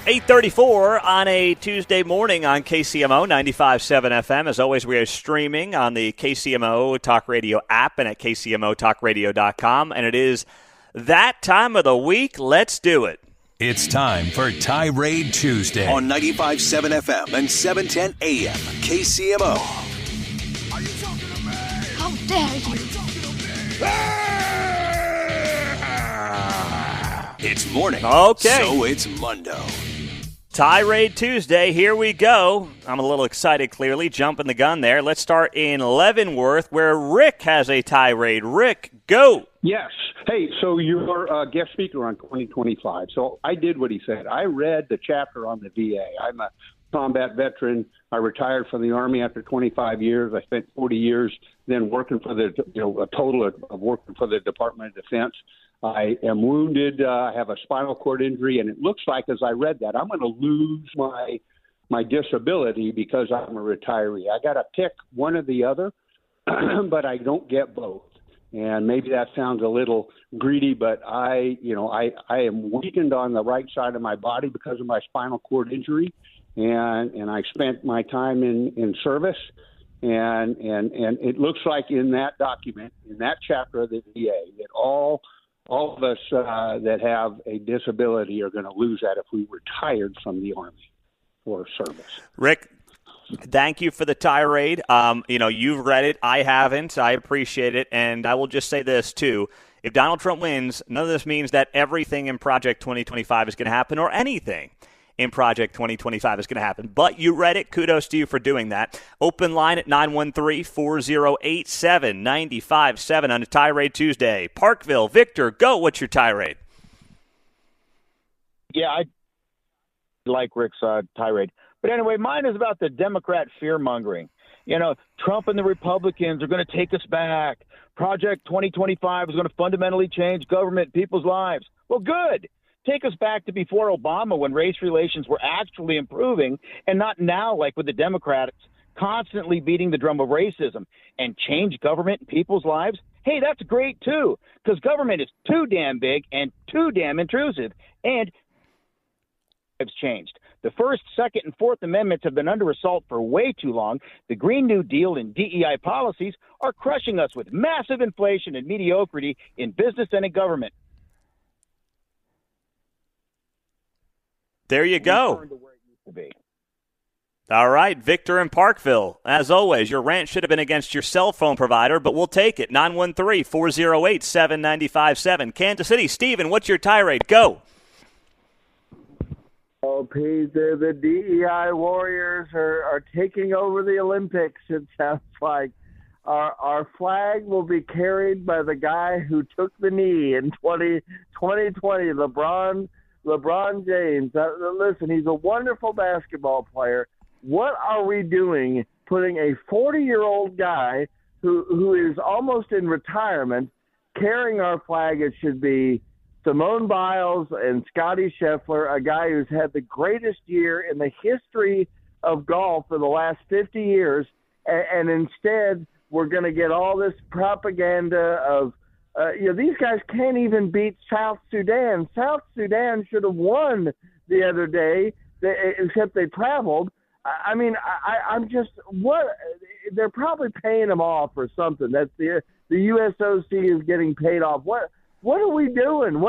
8:34 on a Tuesday morning on KCMO 95.7 FM. As always, we are streaming on the KCMO Talk Radio app and at KCMOTalkRadio.com. And it is that time of the week. Let's do it. It's time for Tirade Tuesday on 95.7 FM and 710 AM KCMO. Are you talking to me? How dare you? It's morning. Okay. So it's Monday. Tirade Tuesday, here we go. I'm a little excited, clearly, jumping the gun there. Let's start in Leavenworth, where Rick has a tirade. Rick, go. Yes. Hey, so you're a guest speaker on 2025. So I did what he said. I read the chapter on the VA. I'm a combat veteran. I retired from the Army after 25 years. I spent 40 years then working for a total of working for the Department of Defense. I am wounded. I have a spinal cord injury, and it looks like, as I read that, I'm going to lose my disability because I'm a retiree. I got to pick one or the other, but I don't get both. And maybe that sounds a little greedy, but I am weakened on the right side of my body because of my spinal cord injury, and I spent my time in service. And it looks like in that document, in that chapter of the VA, that all of us that have a disability are going to lose that if we retired from the Army or service. Rick, thank you for the tirade. You've read it. I haven't. I appreciate it. And I will just say this, too. If Donald Trump wins, none of this means that everything in Project 2025 is going to happen or anything in Project 2025 is going to happen. But you read it. Kudos to you for doing that. Open line at 913-4087-95.7 on a Tirade Tuesday. Parkville, Victor, go. What's your tirade? Yeah, I like Rick's tirade. But anyway, mine is about the Democrat fear-mongering. Trump and the Republicans are going to take us back. Project 2025 is going to fundamentally change government, people's lives. Well, good. Take us back to before Obama, when race relations were actually improving, and not now like with the Democrats constantly beating the drum of racism. And change government and people's lives? Hey, that's great too, because government is too damn big and too damn intrusive, and it's changed. The First, Second, and Fourth Amendments have been under assault for way too long. The Green New Deal and DEI policies are crushing us with massive inflation and mediocrity in business and in government. There you go. All right, Victor in Parkville. As always, your rant should have been against your cell phone provider, but we'll take it. 913-408-7957. Kansas City, Stephen, what's your tirade? Go. Oh, Pete, the DEI warriors are taking over the Olympics, it sounds like. Our flag will be carried by the guy who took the knee in 2020, LeBron James. Listen, he's a wonderful basketball player. What are we doing putting a 40-year-old guy who is almost in retirement carrying our flag? It should be Simone Biles and Scotty Scheffler, a guy who's had the greatest year in the history of golf for the last 50 years, and instead we're going to get all this propaganda of these guys can't even beat South Sudan. South Sudan should have won the other day, except they traveled. I'm just what they're probably paying them off or something. That's the USOC is getting paid off. What are we doing?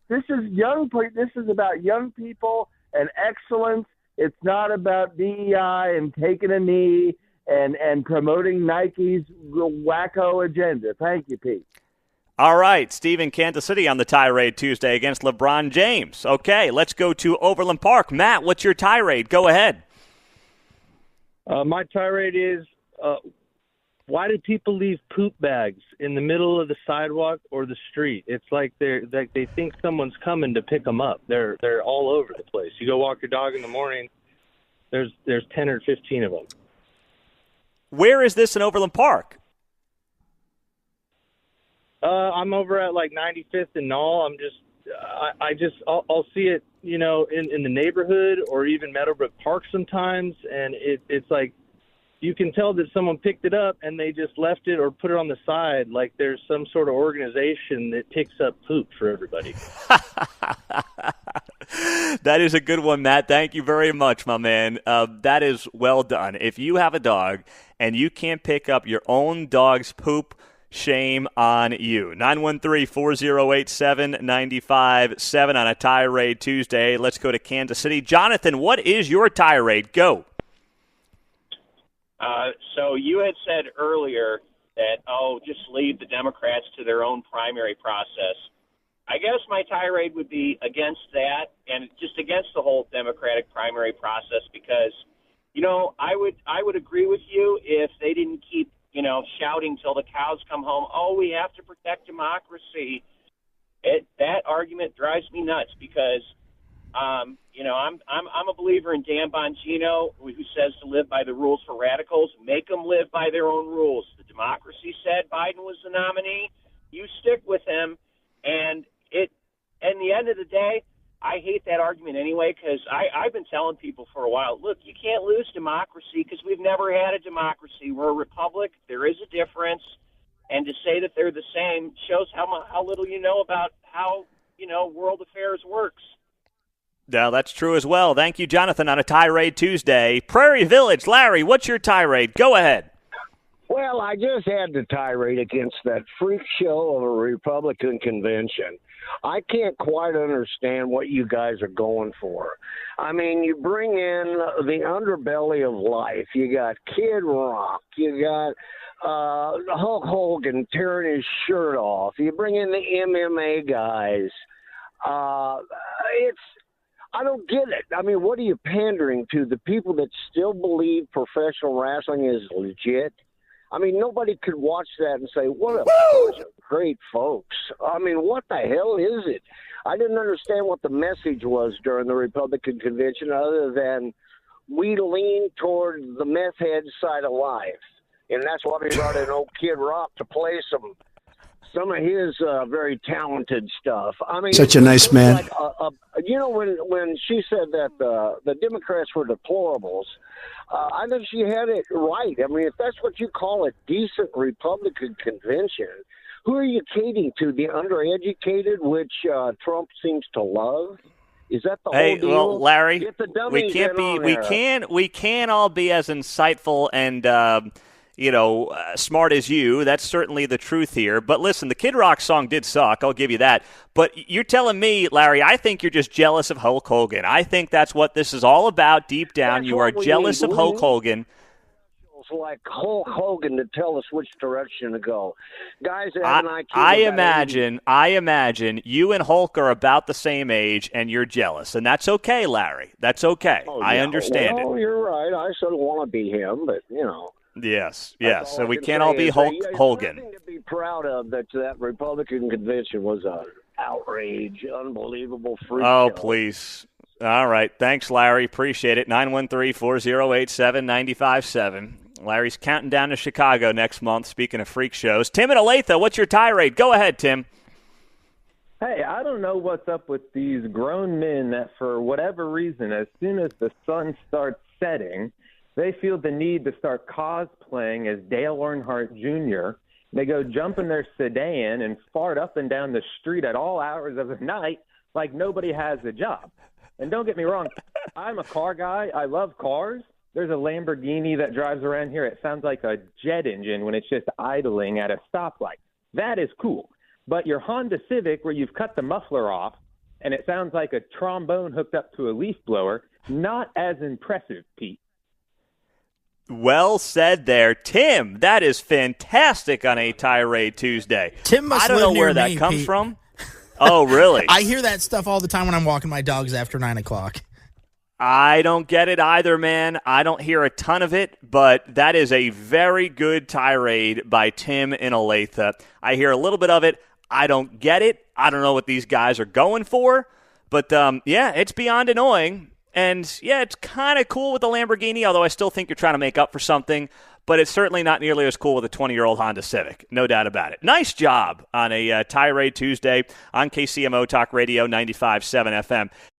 This is young. This is about young people and excellence. It's not about DEI and taking a knee and promoting Nike's wacko agenda. Thank you, Pete. All right, Stephen, Kansas City on the Tirade Tuesday against LeBron James. Okay, let's go to Overland Park. Matt, what's your tirade? Go ahead. My tirade is, why do people leave poop bags in the middle of the sidewalk or the street? It's like they think someone's coming to pick them up. They're all over the place. You go walk your dog in the morning, there's 10 or 15 of them. Where is this in Overland Park? I'm over at like 95th and Knoll. I'll see it, in the neighborhood or even Meadowbrook Park sometimes, and it's like you can tell that someone picked it up and they just left it or put it on the side, like there's some sort of organization that picks up poop for everybody. That is a good one, Matt. Thank you very much, my man. That is well done. If you have a dog and you can't pick up your own dog's poop, shame on you. 913-4087-95.7 on a Tirade Tuesday. Let's go to Kansas City. Jonathan, what is your tirade? Go. So you had said earlier that, just leave the Democrats to their own primary process. I guess my tirade would be against that and just against the whole Democratic primary process because, I would agree with you if they didn't keep, shouting till the cows come home, we have to protect democracy. That argument drives me nuts because, I'm a believer in Dan Bongino, who says to live by the rules for radicals. Make them live by their own rules. The democracy said Biden was the nominee. You stick with him. And at the end of the day, I hate that argument anyway because I've been telling people for a while, look, you can't lose democracy because we've never had a democracy. We're a republic. There is a difference. And to say that they're the same shows how little you know about how, world affairs works. Yeah, that's true as well. Thank you, Jonathan, on a Tirade Tuesday. Prairie Village, Larry, what's your tirade? Go ahead. Well, I just had to tirade against that freak show of a Republican convention. I can't quite understand what you guys are going for. I mean, you bring in the underbelly of life. You got Kid Rock. You got Hulk Hogan tearing his shirt off. You bring in the MMA guys. I don't get it. I mean, what are you pandering to? The people that still believe professional wrestling is legit? I mean, nobody could watch that and say, what a bunch of great folks. I mean, what the hell is it? I didn't understand what the message was during the Republican convention other than we lean toward the meth head side of life. And that's why we brought in old Kid Rock to play some of his very talented stuff. I mean, such a nice man. Like, when she said that the Democrats were deplorables, I think she had it right. I mean, if that's what you call a decent Republican convention, who are you catering to? The undereducated, which Trump seems to love? Is that the whole deal? Well, Larry, Get the we can't all be as insightful and smart as you. That's certainly the truth here. But listen, the Kid Rock song did suck. I'll give you that. But you're telling me, Larry, I think you're just jealous of Hulk Hogan. I think that's what this is all about deep down. You are jealous of Hulk Hogan. Like Hulk Hogan to tell us which direction to go. Guys, I imagine you and Hulk are about the same age and you're jealous. And that's okay, Larry. That's okay. I understand it. Oh, you're right. I sort of want to be him, but, Yes. So we can't all be Hulk Hogan. Nothing to be proud of that Republican convention was an outrage, unbelievable freak show. Please. All right. Thanks, Larry. Appreciate it. 913-4087-95.7. Larry's counting down to Chicago next month, speaking of freak shows. Tim and Olathe, what's your tirade? Go ahead, Tim. Hey, I don't know what's up with these grown men that for whatever reason, as soon as the sun starts setting, they feel the need to start cosplaying as Dale Earnhardt Jr. They go jump in their sedan and fart up and down the street at all hours of the night like nobody has a job. And don't get me wrong, I'm a car guy. I love cars. There's a Lamborghini that drives around here. It sounds like a jet engine when it's just idling at a stoplight. That is cool. But your Honda Civic, where you've cut the muffler off, and it sounds like a trombone hooked up to a leaf blower, not as impressive, Pete. Well said there, Tim. That is fantastic on a Tirade Tuesday. Tim must I don't live know near where that me, comes Pete. from. Oh, really? I hear that stuff all the time when I'm walking my dogs after 9 o'clock. I don't get it either, man. I don't hear a ton of it, but that is a very good tirade by Tim in Olathe. I hear a little bit of it. I don't get it. I don't know what these guys are going for, but it's beyond annoying. And, yeah, it's kind of cool with the Lamborghini, although I still think you're trying to make up for something. But it's certainly not nearly as cool with a 20-year-old Honda Civic. No doubt about it. Nice job on a Tirade Tuesday on KCMO Talk Radio 95.7 FM.